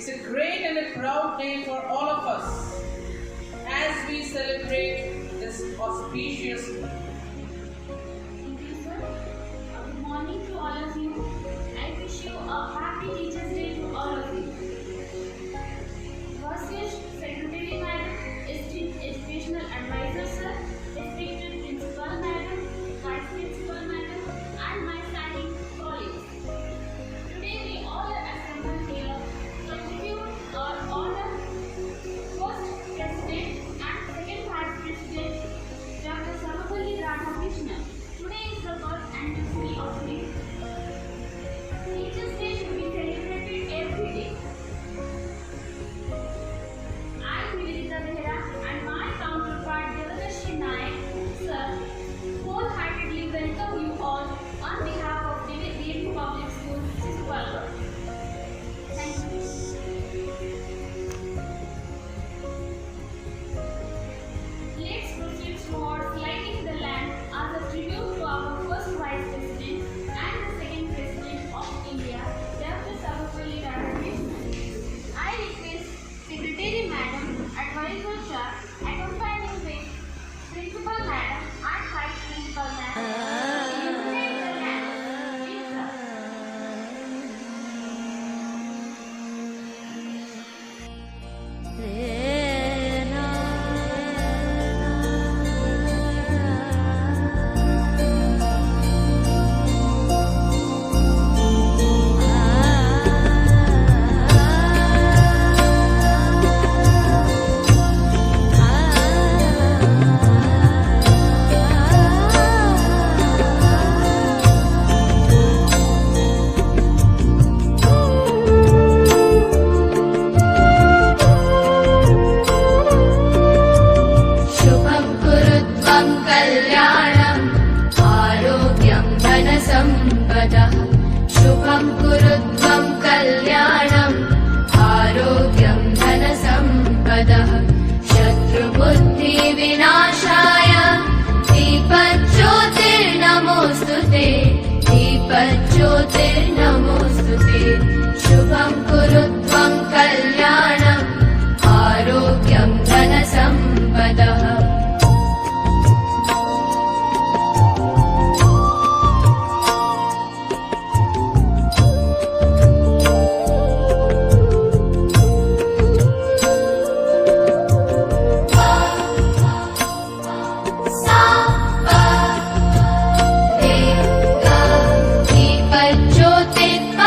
It's a great and a proud day for all of us as we celebrate this auspicious day. Thank you, sir. Good morning to all of you. I wish you a happy Teachers' Day to all of you. First wish, Secretary Madam, esteemed Educational Advisor Sir, respected Principal Madam, Vice Principal Madam, and my studying colleagues. Today we all are assembled here to tribute or honor first President and second Vice President Dr. Sarvapalli Radhakrishnan. Today is the birth anniversary of him. Teachers' Day should be celebrated every day. I, Nivedita Behera, and my counterpart Devadashi Naik, sir, wholeheartedly welcome you all on behalf of Delhi Public School, Sisupalgarh. Thank you. Let's proceed towards lighting the lamp as a tribute to our first Vice President and the second President of India, Dr. Sarvapalli Radhakrishnan. I request Secretary Madam, Advisor Sir, accompanying with Principal Madam and Vice Principal Madam to illuminate the lamp. Please, sir. शुभं कुरुत्वं कल्याणम् आरोग्यं धनसम्पदः शुभं कुरुत्वं कल्याणम् आरोग्यं धनसम्पदः शत्रुबुद्धिविनाशाय दीपज्योतिर्नमोऽस्तु ते दीपज्योतिर्नमोऽस्तु ते शुभं कुरुत्वं कल्याणम् आरोग्यं धनसम्पदः दीपज्योतिः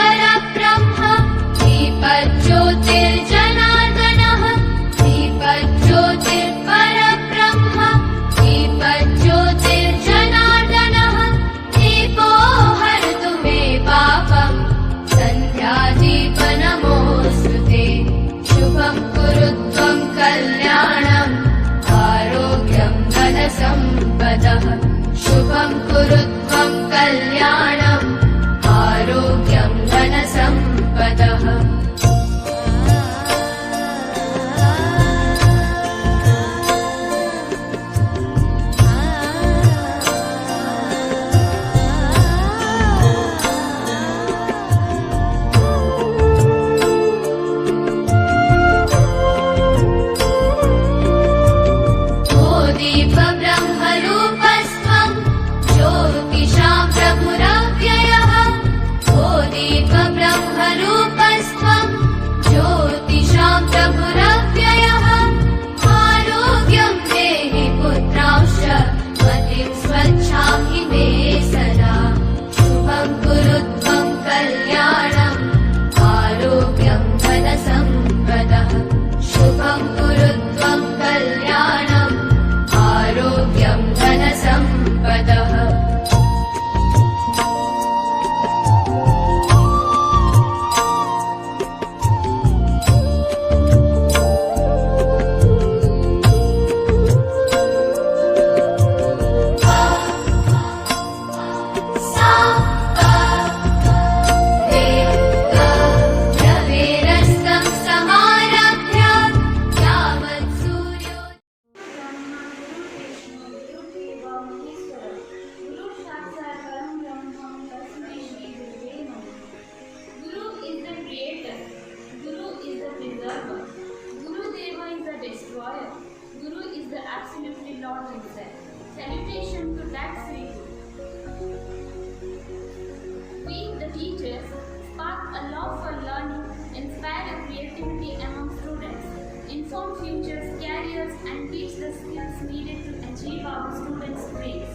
creativity among students, inform futures, careers, and teach the skills needed to achieve our students' dreams.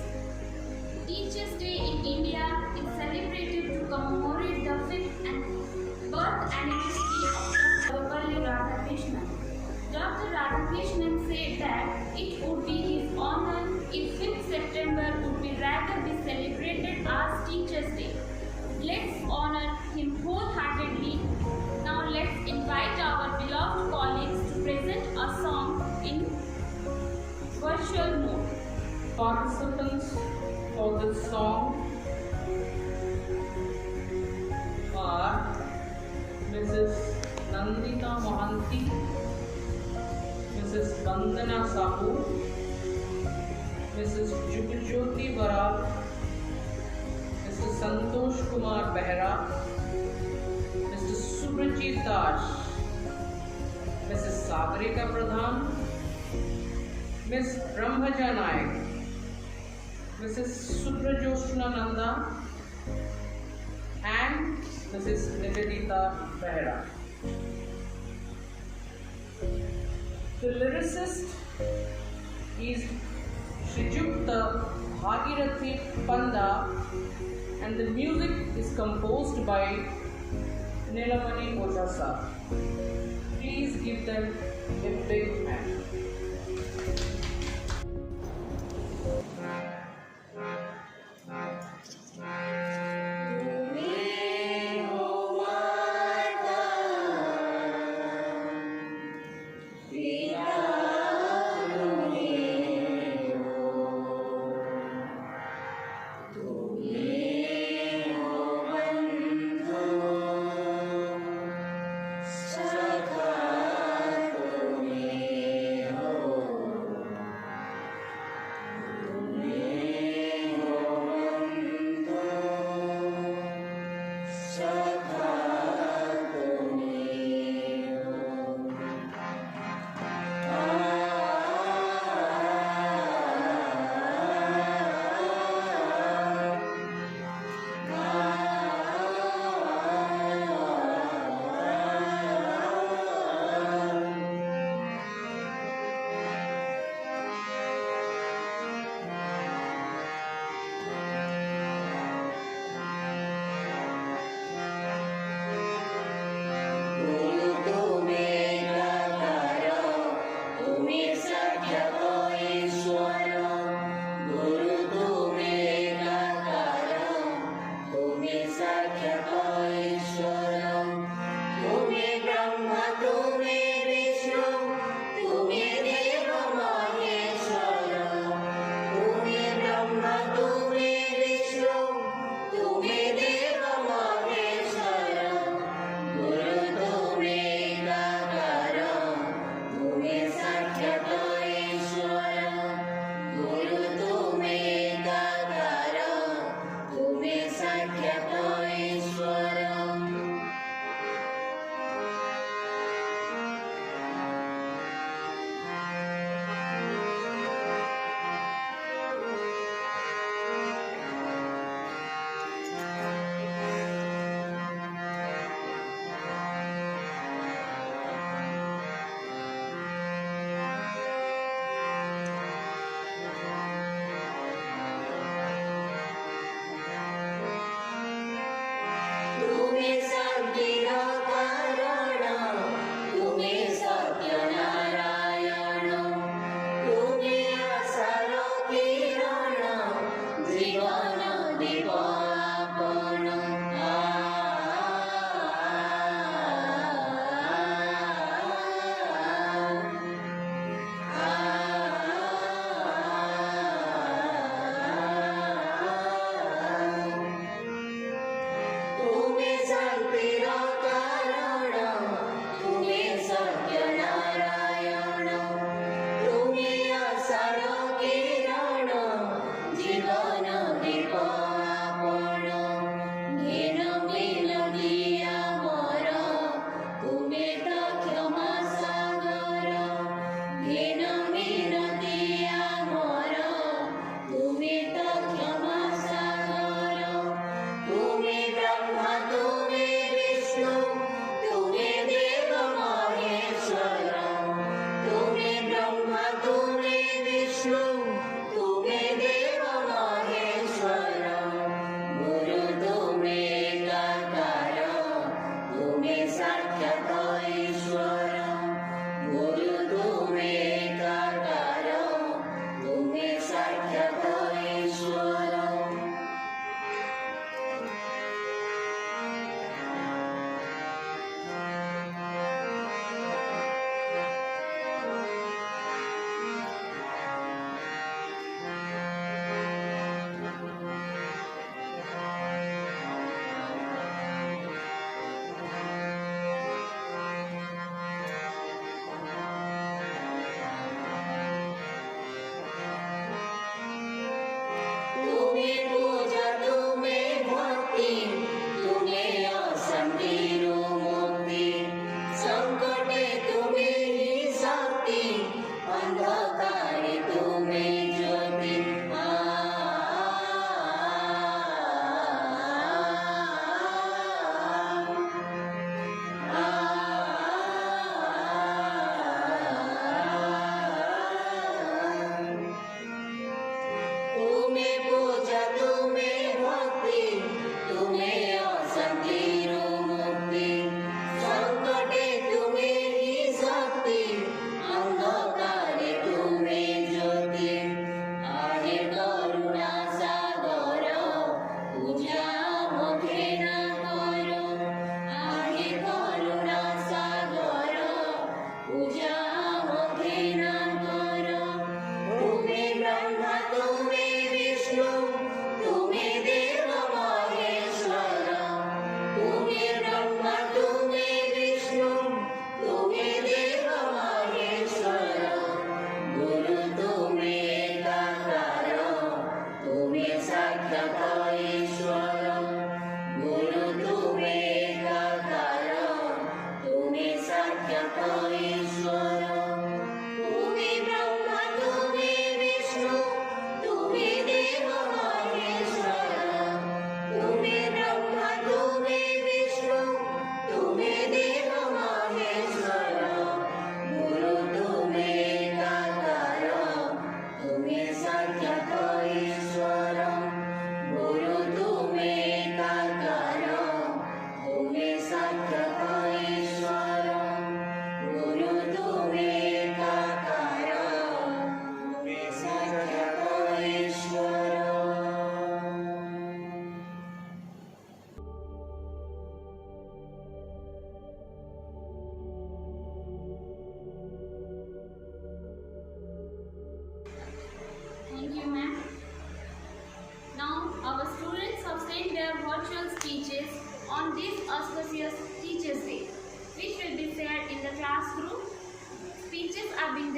Teachers' Day in India is celebrated to commemorate the fifth and birth anniversary of Dr. Sarvepalli Radhakrishnan. Dr. Radhakrishnan said that it would be his honor if 5th September would be rather be celebrated as Teachers' Day. Let's honor him wholeheartedly. Now let's invite our beloved colleagues to present a song in virtual mode. Participants for this song are Mrs. Nandita Mohanty, Mrs. Vandana Sahu, Mrs. Jugjoti Barak, Mr. Santosh Kumar Behra, Mr. Subrajit Dash, Mrs. Sagarika Pradhan, Ms. Brahmaja Naik, Mrs. Suprajoshna Nanda, and Mrs. Nivedita Behra. The lyricist is Shriyukta Bhagirathi Panda, and the music is composed by Nilamani Ojasa. Please give them a big hand. Shaka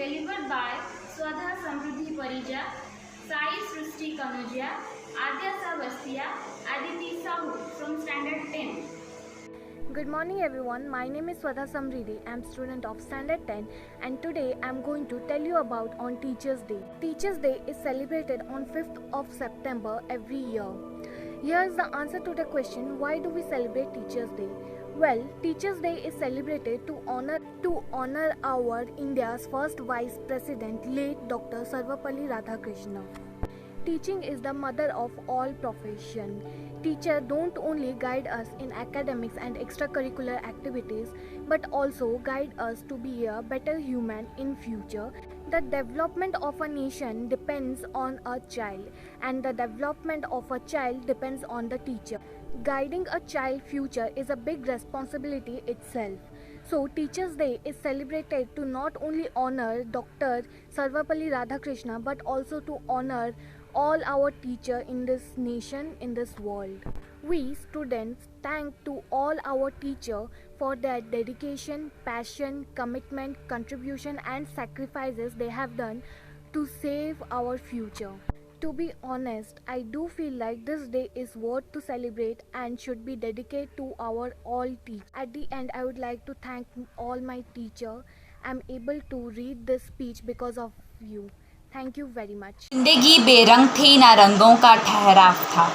delivered by Swadha Samruddhi Parija, Sai Srishti Kanuja, Adya Savastia, Aditi Sahu from Standard 10. Good morning everyone, my name is Swadha Samriddhi. I am student of Standard 10 and today I am going to tell you about on Teachers Day. Teachers Day is celebrated on 5th of September every year. Here is the answer to the question, why do we celebrate Teachers Day? Well, Teachers Day is celebrated to honor our India's first Vice President, late Dr. Sarvepalli Radhakrishnan. Teaching is the mother of all profession. Teachers don't only guide us in academics and extracurricular activities, but also guide us to be a better human in future. The development of a nation depends on a child, and the development of a child depends on the teacher. Guiding a child's future is a big responsibility itself. So Teachers Day is celebrated to not only honor Dr. Sarvepalli Radhakrishnan but also to honor all our teachers in this nation, in this world. We students thank to all our teachers for their dedication, passion, commitment, contribution and sacrifices they have done to save our future. To be honest, I do feel like this day is worth to celebrate and should be dedicated to our all teachers. At the end, I would like to thank all my teachers. I'm able to read this speech because of you. Thank you very much. जिंदगी बेरंग थी ना रंगों का ठहराव था,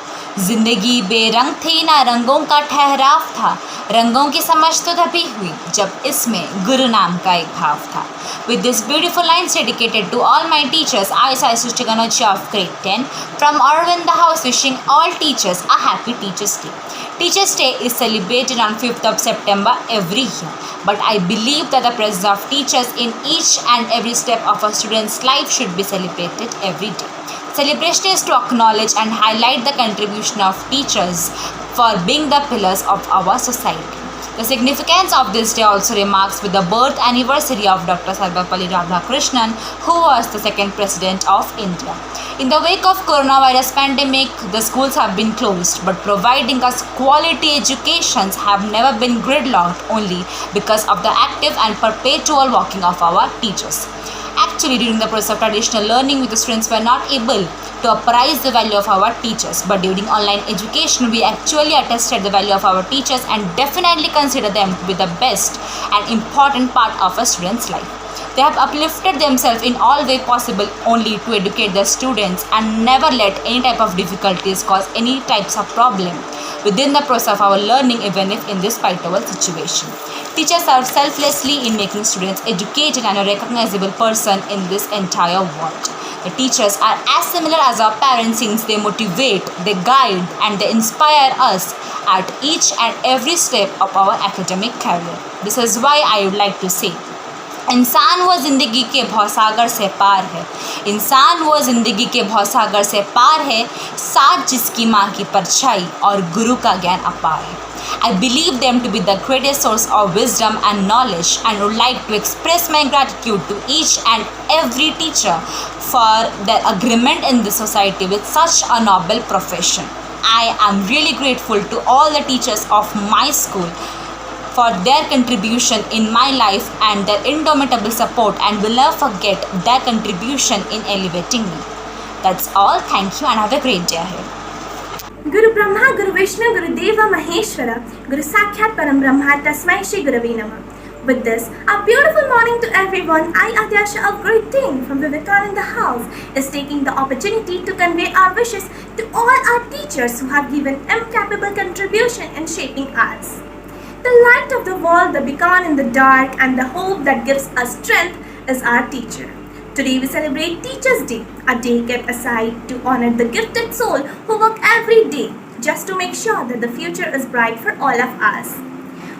जिंदगी बेरंग थी ना रंगों का ठहराव था, रंगों की समझ तो तभी हुई जब इसमें गुरु नाम का एक भाव था. With this beautiful lines dedicated to all my teachers, I, Sai Srishti Kanuja of grade 10 from Arvind House, wishing all teachers a happy Teachers Day. Teachers Day is celebrated on 5th of September every year, but I believe that the presence of teachers in each and every step of a student's life should be celebrated every day. Celebration is to acknowledge and highlight the contribution of teachers for being the pillars of our society. The significance of this day also remarks with the birth anniversary of Dr. Sarvepalli Radhakrishnan, who was the second president of India. In the wake of coronavirus pandemic, the schools have been closed, but providing us quality educations have never been gridlocked only because of the active and perpetual working of our teachers. Actually, during the process of traditional learning, the students were not able to appraise the value of our teachers, but during online education, we actually attested the value of our teachers and definitely consider them to be the best and important part of a student's life. They have uplifted themselves in all way possible only to educate the students and never let any type of difficulties cause any types of problem within the process of our learning, even if in this spiteful situation. Teachers are selflessly in making students educated and a recognizable person in this entire world. The teachers are as similar as our parents since they motivate, they guide and they inspire us at each and every step of our academic career. This is why I would like to say, इंसान वो ज़िंदगी के भवसागर से पार है, इंसान वो ज़िंदगी के भवसागर से पार है, साथ जिसकी माँ की परछाई और गुरु का ज्ञान अपार है. I believe them to be the greatest source of wisdom and knowledge and would like to express my gratitude to each and every teacher for their agreement in the society with such a noble profession. I am really grateful to all the teachers of my school for their contribution in my life and their indomitable support, and will never forget their contribution in elevating me. That's all. Thank you and have a great day ahead. Guru Brahma, Guru Vishnu, Guru Deva Maheshwara, Guru Sakshat Param Brahma, Tasmai Shri Gurave Namah. With this, a beautiful morning to everyone. I, Adyasha of grade 10 from Vivekananda House, is taking the opportunity to convey our wishes to all our teachers who have given incapable contribution in shaping us. The light of the world, the beacon in the dark, and the hope that gives us strength is our teacher. Today we celebrate Teachers Day, a day kept aside to honor the gifted soul who work every day just to make sure that the future is bright for all of us.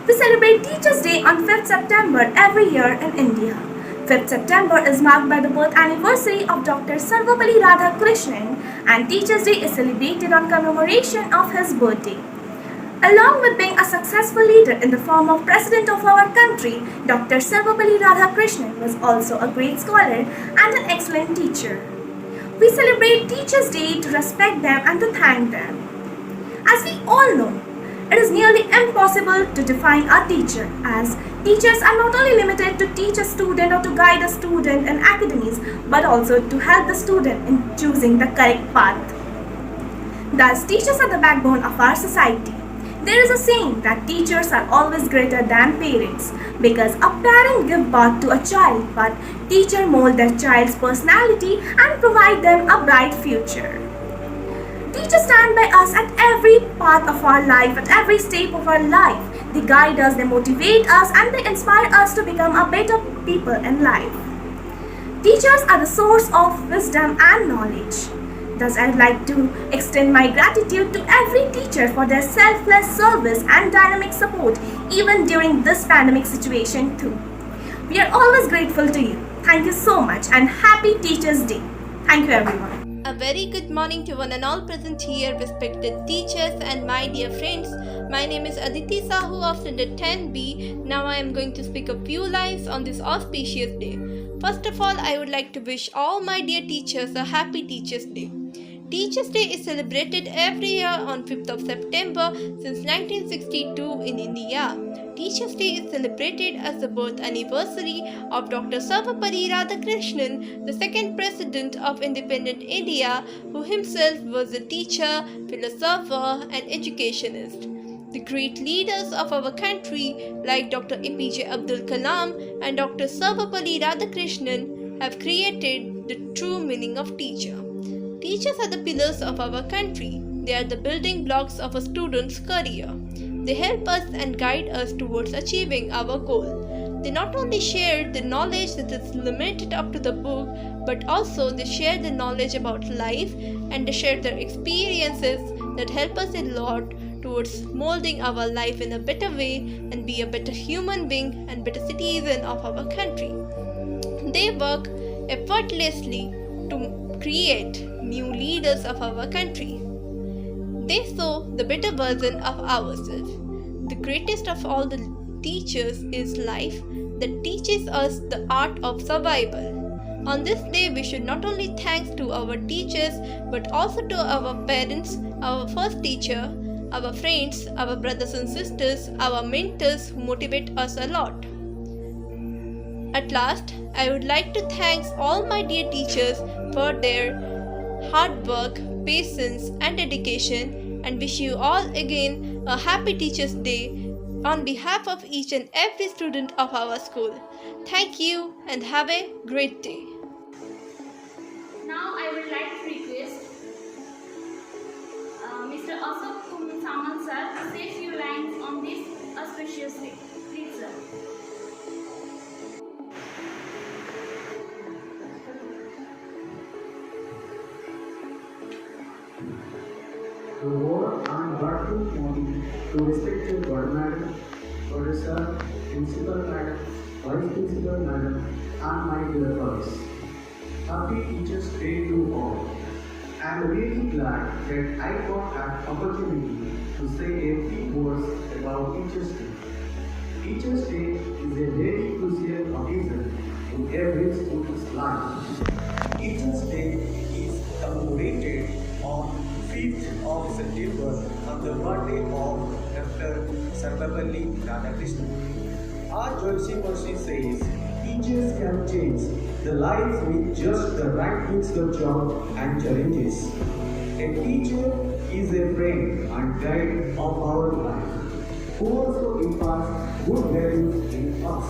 We celebrate Teachers Day on 5th September every year in India. 5th September is marked by the birth anniversary of Dr. Sarvepalli Radhakrishnan, and Teachers Day is celebrated on commemoration of his birthday. Along with being a successful leader in the form of President of our country, Dr. Sarvepalli Radhakrishnan was also a great scholar and an excellent teacher. We celebrate Teachers Day to respect them and to thank them. As we all know, It is nearly impossible to define a teacher, as teachers are not only limited to teach a student or to guide a student in academies, but also to help the student in choosing the correct path. Thus, teachers are the backbone of our society. There is a saying that teachers are always greater than parents, because a parent gives birth to a child, but teacher mold their child's personality and provide them a bright future. Teachers stand by us at every part of our life, at every step of our life. They guide us, they motivate us, and they inspire us to become a better people in life. Teachers are the source of wisdom and knowledge. Thus, I'd like to extend my gratitude to every teacher for their selfless service and dynamic support, even during this pandemic situation too. We are always grateful to you. Thank you so much and happy Teachers' Day. Thank you everyone. A very good morning to one and all present here, respected teachers and my dear friends. My name is Aditi Sahu of Standard 10B. Now I am going to speak a few lines on this auspicious day. First of all, I would like to wish all my dear teachers a happy Teachers' Day. Teachers' Day is celebrated every year on 5th of September since 1962 in India. Teachers' Day is celebrated as the birth anniversary of Dr. Sarvepalli Radhakrishnan, the second President of independent India, who himself was a teacher, philosopher and educationist. The great leaders of our country like Dr. APJ Abdul Kalam and Dr. Sarvepalli Radhakrishnan have created the true meaning of teacher. Teachers are the pillars of our country. They are the building blocks of a student's career. They help us and guide us towards achieving our goal. They not only share the knowledge that is limited up to the book, but also they share the knowledge about life and they share their experiences that help us a lot towards molding our life in a better way and be a better human being and better citizen of our country. They work effortlessly to create new leaders of our country. They show the better version of ourselves. The greatest of all the teachers is life that teaches us the art of survival. On this day, we should not only thank to our teachers but also to our parents, our first teacher, our friends, our brothers and sisters, our mentors who motivate us a lot. At last, I would like to thank all my dear teachers for their hard work, patience and dedication, and wish you all again a happy Teachers' Day on behalf of each and every student of our school. Thank you and have a great day. Now I would like to request Mr. Ashok Saman sir to say a few lines on this auspicious day. Please sir. The word and wonderful morning to respected God Madam, Professor, Principal Madam, Vice Principal Madam, and my dear colleagues. Happy Teachers' Day to all. I am really glad that I got an opportunity to say a few words about Teachers' Day. Teachers' Day is a very crucial occasion in every student's life. Teachers' Day is commemorated on 5th of September on the birthday of Dr. Sarvepalli Radhakrishnan. Our Joyce Mercy says, teachers can change the life with just the right mix of job and challenges. A teacher is a friend and guide of our life, who also imparts good values in us.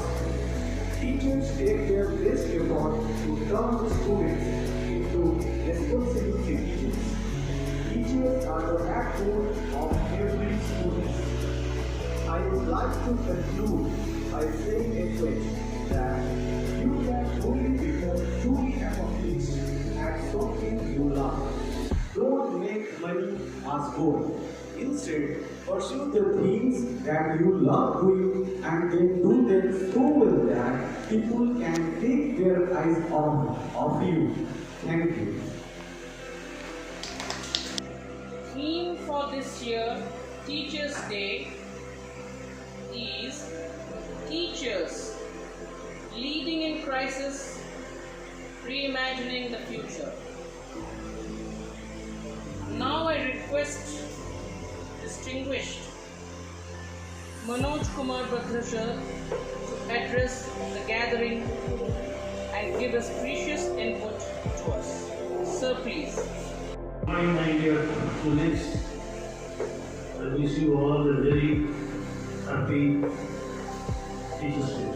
Teachers take their best effort to turn the students into responsible citizens. Teachers are the backbone of every student. I would like to conclude by saying a phrase that you can only become truly accomplished at something you love. Don't make money as goal. Instead, pursue the things that you love doing and then do them so well that people can take their eyes off you. Thank you. Theme for this year Teachers' Day is Teachers Leading in Crisis, Reimagining the Future. Now I request distinguished Manoj Kumar Bhadrasha to address the gathering and give us precious input to us. Sir, please. My dear colleagues, I wish you all a very happy Teachers' Day.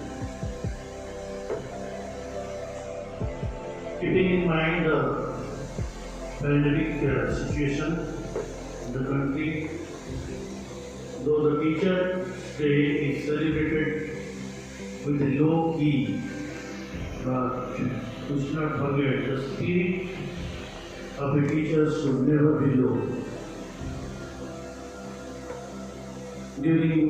Keeping in mind the pandemic situation in the country, though the Teachers' Day is celebrated with a low key, but we should not forget the spirit of a teacher should never be low. During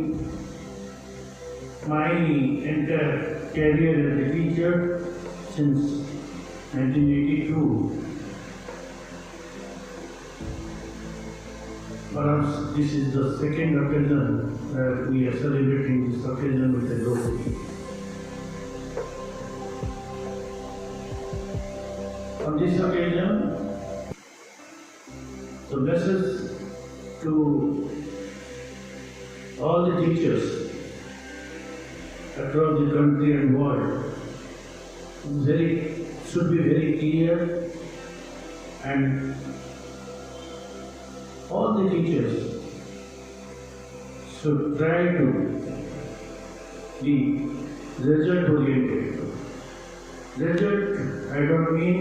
my entire career as a teacher since 1982, perhaps this is the second occasion that we are celebrating this occasion with a low key. On this occasion, the message to all the teachers across the country and world should be very clear, and all the teachers should try to be result oriented. Result, I don't mean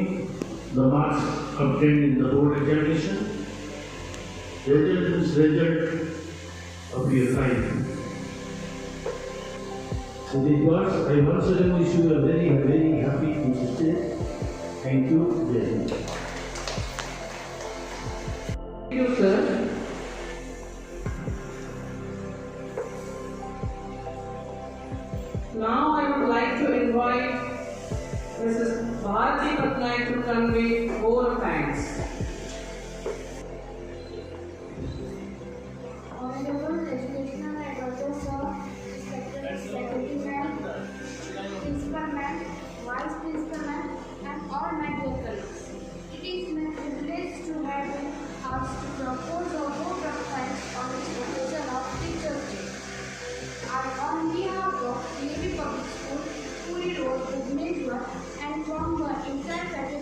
the marks obtained in the board examination. Result is result of your life. So these words, I once again wish you a very, very happy Teachers' Day. Thank you, Jai. Thank you, sir. Now I would like to invite Mrs. Bharati Patnaik to convey vote of thanks. Honorable Educational Advisor Sir, Secretary Ma'am, Principal Ma'am, Vice Principal Ma'am, and all my dear colleagues. It is my privilege to have been asked to propose a vote of thanks on this occasion of Teachers' Day. On behalf of DAV Public School, Puri Road, Bhubaneswar, and from the entire faculty